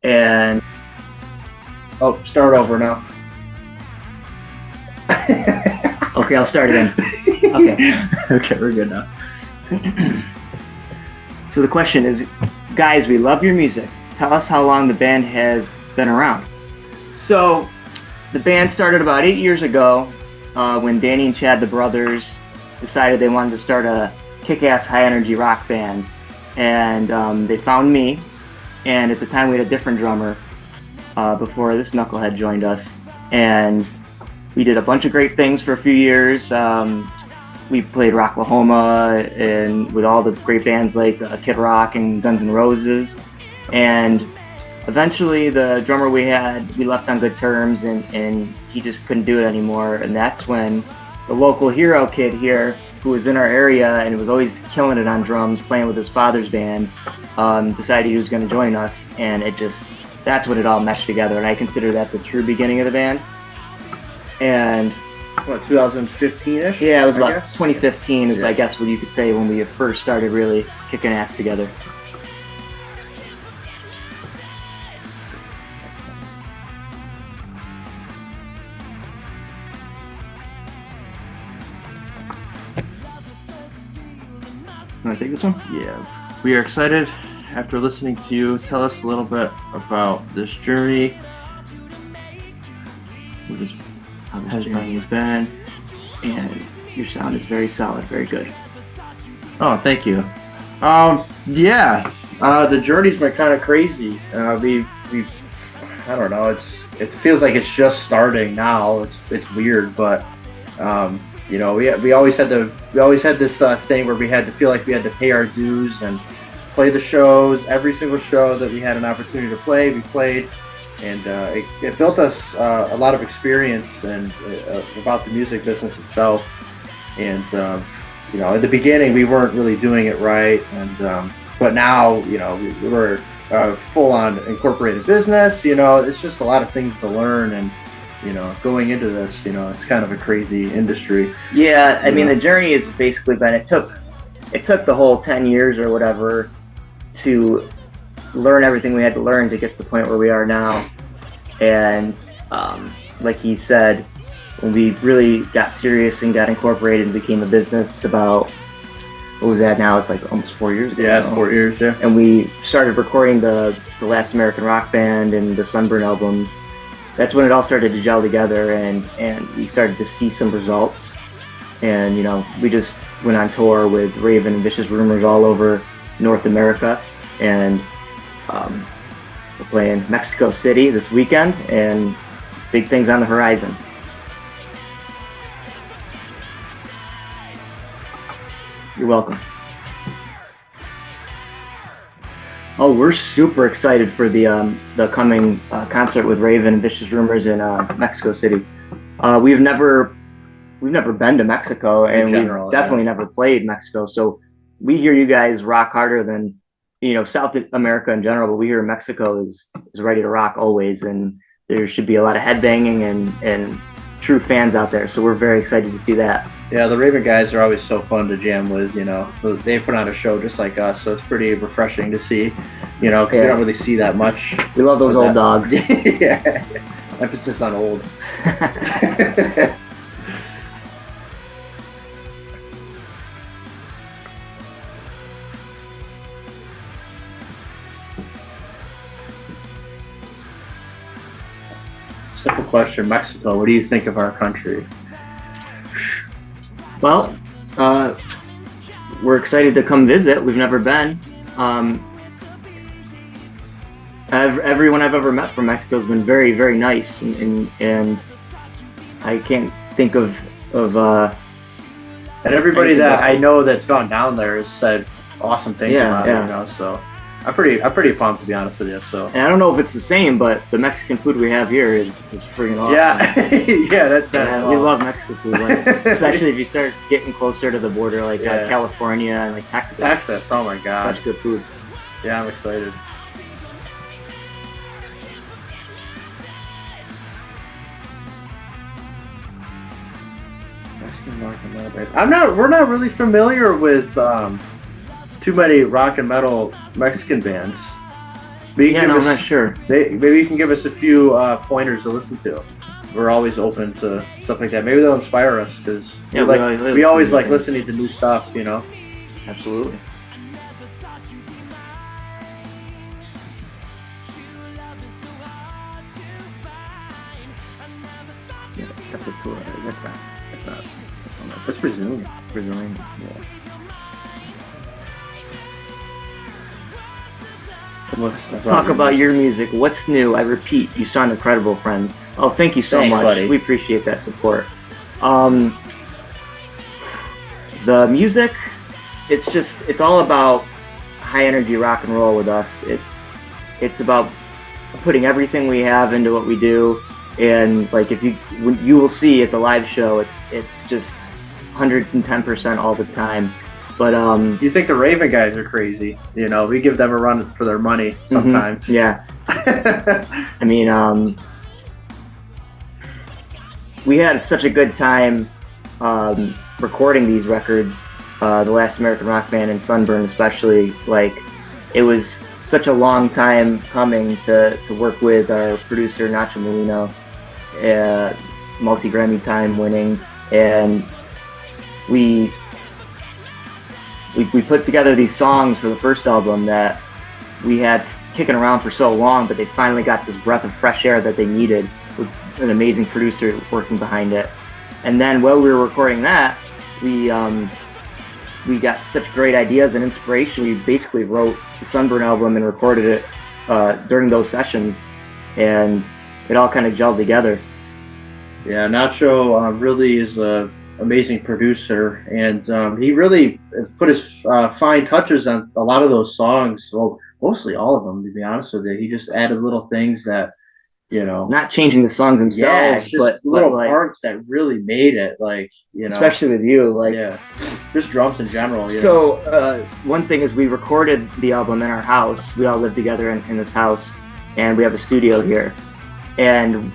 And oh, start over now. Okay, I'll start again. Okay, we're good now. So the question is, guys, we love your music. Tell us how long the band has been around. So the band started about 8 years ago when Danny and Chad, the brothers, decided they wanted to start a kick-ass high-energy rock band. And they found me, and at the time we had a different drummer before this knucklehead joined us. And we did a bunch of great things for a few years. We played Rocklahoma and with all the great bands like Kid Rock and Guns N' Roses. And eventually the drummer we left on good terms, and he just couldn't do it anymore. And that's when the local hero kid here, who was in our area and was always killing it on drums, playing with his father's band, decided he was going to join us. And that's when it all meshed together. And I consider that the true beginning of the band. And what, 2015-ish? Yeah, it was about 2015 is, I guess, what you could say when we first started really kicking ass together. Want to take this one? Yeah. We are excited after listening to you. Tell us a little bit about this journey. How this journey has been, and your sound is very solid, very good. Oh, thank you. The journey's been kind of crazy. We I don't know. It feels like it's just starting now. It's weird, but we always had this thing where we had to feel like we had to pay our dues and play the shows. Every single show that we had an opportunity to play, we played. And it built us a lot of experience and about the music business itself. And in the beginning we weren't really doing it right, and but now we're full-on incorporated business. It's just a lot of things to learn, and going into this, it's kind of a crazy industry. Yeah, I mean the journey has basically been it took the whole 10 years or whatever to learn everything we had to learn to get to the point where we are now. And like he said, when we really got serious and got incorporated and became a business about, what was that now? It's like almost 4 years ago. Yeah, it's 4 years, yeah. And we started recording the Last American Rock Band and the Sunburn albums. That's when it all started to gel together, and we started to see some results. And we just went on tour with Raven and Vicious Rumors all over North America, and we're playing Mexico City this weekend, and big things on the horizon. You're welcome. Oh, we're super excited for the coming concert with Raven and Vicious Rumors in Mexico City. We've never been to Mexico, and we've definitely never played Mexico. So we hear you guys rock harder than South America in general, but we hear Mexico is ready to rock always, and there should be a lot of headbanging and true fans out there. So we're very excited to see that. Yeah, the Raven guys are always so fun to jam with. They put on a show just like us, so it's pretty refreshing to see. Because we don't really see that much. We love those old dogs. Yeah, emphasis on old. Simple question, Mexico, what do you think of our country? Well, we're excited to come visit. We've never been. Everyone I've ever met from Mexico has been very, very nice, and I can't think of and everybody that I know that's gone down there has said awesome things about it, so I'm pretty pumped, to be honest with you. So, and I don't know if it's the same, but the Mexican food we have here is freaking awesome. Yeah, we love Mexican food, especially if you start getting closer to the border, like California and like Texas. Texas, oh my God, such good food. Yeah, I'm excited. We're not really familiar with too many rock and metal Mexican bands. Yeah, no, I'm not sure. Maybe you can give us a few pointers to listen to. We're always open to stuff like that. Maybe they'll inspire us because we always like listening to new stuff, you know. Absolutely. Yeah, that's a tour. That's Brazilian. Brazilian. Yeah. Let's talk about your music. What's new? I repeat, you sound incredible, friends. Oh, thank you so much. Buddy. We appreciate that support. The music, it's all about high energy rock and roll with us. It's about putting everything we have into what we do, and like you will see at the live show, it's just 110% all the time. But you think the Raven guys are crazy? You know, we give them a run for their money sometimes. Mm-hmm. Yeah. I mean, we had such a good time recording these records. The Last American Rock Band and Sunburn, especially. Like, it was such a long time coming to work with our producer Nacho Molino, multi-Grammy time winning, and we put together these songs for the first album that we had kicking around for so long, but they finally got this breath of fresh air that they needed with an amazing producer working behind it. And then while we were recording that, we got such great ideas and inspiration. We basically wrote the Sunburn album and recorded it during those sessions, and it all kind of gelled together. Yeah, Nacho really is a amazing producer, and he really put his fine touches on a lot of those songs. Well, mostly all of them, to be honest with you. He just added little things that, you know, not changing the songs themselves, yeah, it's just little like, parts that really made it. Like, you know, especially with you, like, yeah, just drums in general. You so one thing is we recorded the album in our house. We all live together in this house, and we have a studio here, and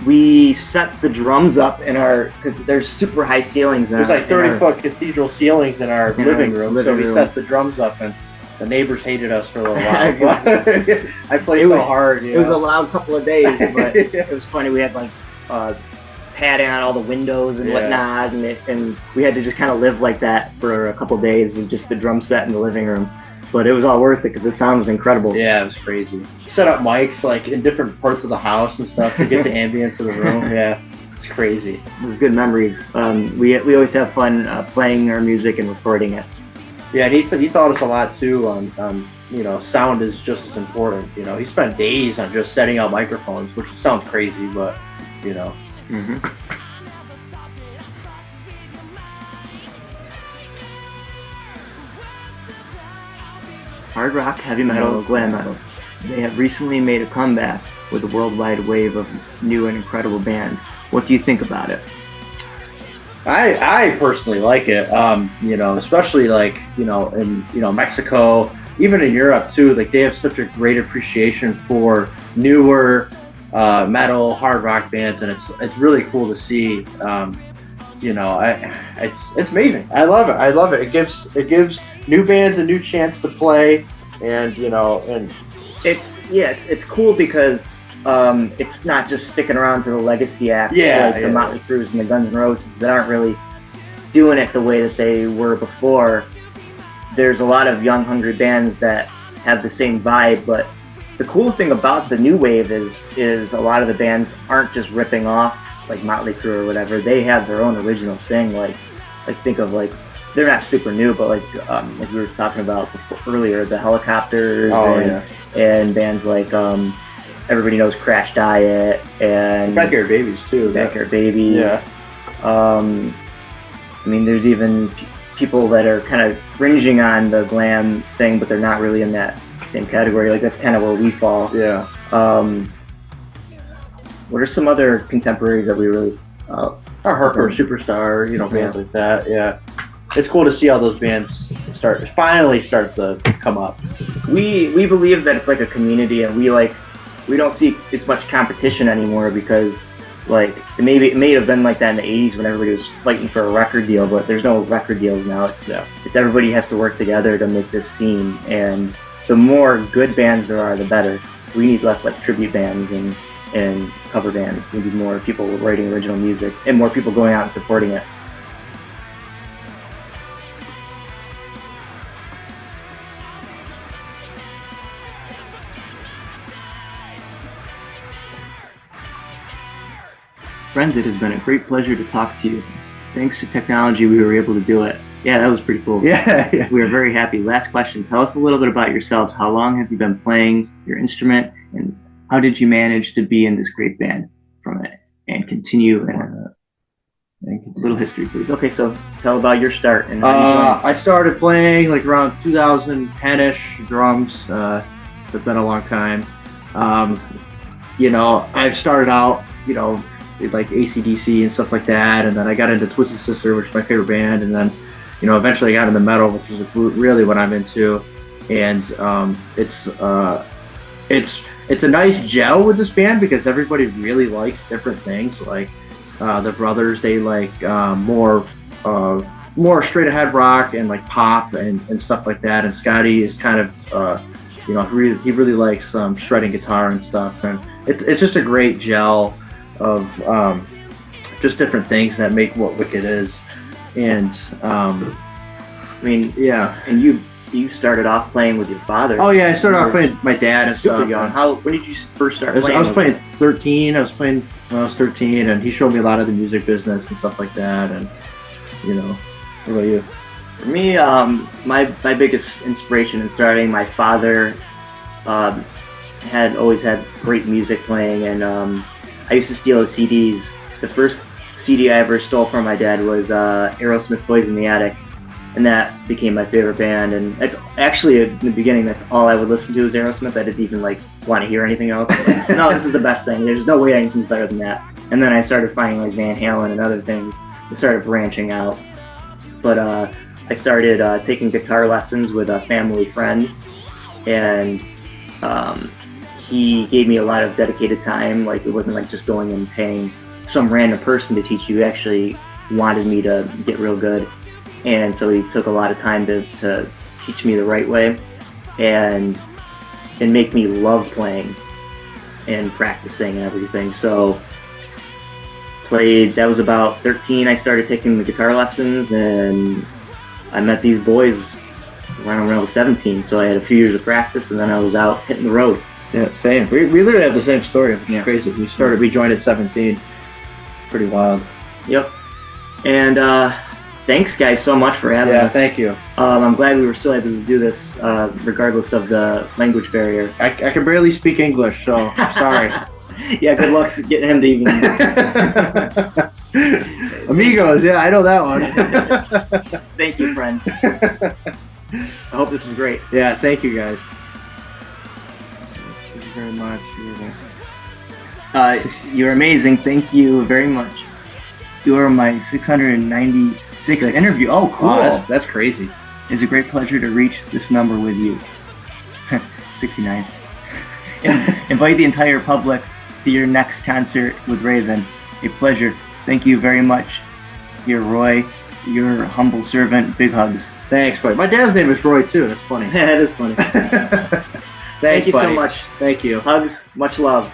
we set the drums up in our, because there's super high ceilings. There's like 30-foot cathedral ceilings in our living room. So we set the drums up, and the neighbors hated us for a little while. I played so hard. It was a loud couple of days, but it was funny. We had like padding on all the windows and whatnot, and we had to just kind of live like that for a couple of days with just the drum set in the living room. But it was all worth it because the sound was incredible. Yeah, it was crazy. Set up mics like in different parts of the house and stuff to get the ambience of the room. Yeah, it's crazy. It was good memories. We always have fun playing our music and recording it. Yeah, and he taught us a lot too on you know, sound is just as important. You know, he spent days on just setting up microphones, which sounds crazy, but you know. Mm-hmm. Hard rock, heavy metal, glam metal. They have recently made a comeback with a worldwide wave of new and incredible bands. What do you think about it? I personally like it. You know, especially like, you know, in, you know, Mexico, even in Europe too. Like, they have such a great appreciation for newer metal, hard rock bands, and it's really cool to see. You know, it's amazing. I love it. It gives new bands a new chance to play, and you know, and it's cool because it's not just sticking around to the legacy acts like the Motley Crues and the Guns N' Roses that aren't really doing it the way that they were before. There's a lot of young, hungry bands that have the same vibe, but the cool thing about the new wave is a lot of the bands aren't just ripping off like Motley Crue or whatever. They have their own original thing. Like think of like, they're not super new, but like we were talking about earlier, the Helicopters and bands like everybody knows Crash Diet and Backyard Babies too. Backyard Babies. Yeah. I mean, there's even people that are kind of fringing on the glam thing, but they're not really in that same category. Like, that's kind of where we fall. Yeah. What are some other contemporaries that we really Harper Superstar, you know, bands like that. Yeah, it's cool to see all those bands finally start to come up. We believe that it's like a community, and we don't see as much competition anymore because like it may have been like that in the 80s when everybody was fighting for a record deal, but there's no record deals now. It's everybody has to work together to make this scene, and the more good bands there are, the better. We need less like tribute bands and cover bands. We need more people writing original music and more people going out and supporting it. Friends, it has been a great pleasure to talk to you. Thanks to technology, we were able to do it. Yeah, that was pretty cool. Yeah. We are very happy. Last question. Tell us a little bit about yourselves. How long have you been playing your instrument, and how did you manage to be in this great band from it and continue? A little history, please. Okay, so tell about your start. And I started playing like around 2010-ish drums. It's been a long time. I've started out, like AC/DC and stuff like that, and then I got into Twisted Sister, which is my favorite band, and then eventually I got into metal, which is really what I'm into. And it's a nice gel with this band because everybody really likes different things. Like the brothers, they like more straight ahead rock and like pop and stuff like that, and Scotty is kind of he really likes shredding guitar and stuff, and it's just a great gel of just different things that make what Wicked is. And yeah. And you started off playing with your father. Oh yeah, I started off playing with my dad and super stuff. young. When did you first start playing? I was playing 13. I was playing when I was 13, and he showed me a lot of the music business and stuff like that. And what about you? For me, my biggest inspiration in starting, my father had always had great music playing, and I used to steal his CDs. The first CD I ever stole from my dad was Aerosmith Toys in the Attic, and that became my favorite band. And it's actually, in the beginning, that's all I would listen to was Aerosmith. I didn't even want to hear anything else. Like, no, this is the best thing. There's no way anything's better than that. And then I started finding like Van Halen and other things. It started branching out. But I started taking guitar lessons with a family friend, and he gave me a lot of dedicated time. Like, it wasn't like just going and paying some random person to teach you. He actually wanted me to get real good, and so he took a lot of time to teach me the right way and make me love playing and practicing and everything. So that was about 13. I started taking the guitar lessons, and I met these boys around when I was 17. So I had a few years of practice, and then I was out hitting the road. Yeah, same. We literally have the same story. It's crazy. We joined at 17. Pretty wild. Yep. And thanks, guys, so much for having us. Yeah, thank you. I'm glad we were still able to do this, regardless of the language barrier. I can barely speak English, so sorry. Yeah, good luck getting him to even... Amigos, yeah, I know that one. Thank you, friends. I hope this was great. Yeah, thank you, guys. Thank you very much. You're amazing. Thank you very much. You are my 696th interview. Oh, cool. Wow, that's crazy. It's a great pleasure to reach this number with you. 69. Invite the entire public to your next concert with Raven. A pleasure. Thank you very much. You're Roy, your humble servant. Big hugs. Thanks, buddy. My dad's name is Roy, too. That's funny. Yeah, that is funny. Thanks, Thank you buddy. so much. Thank you. Hugs. Much love.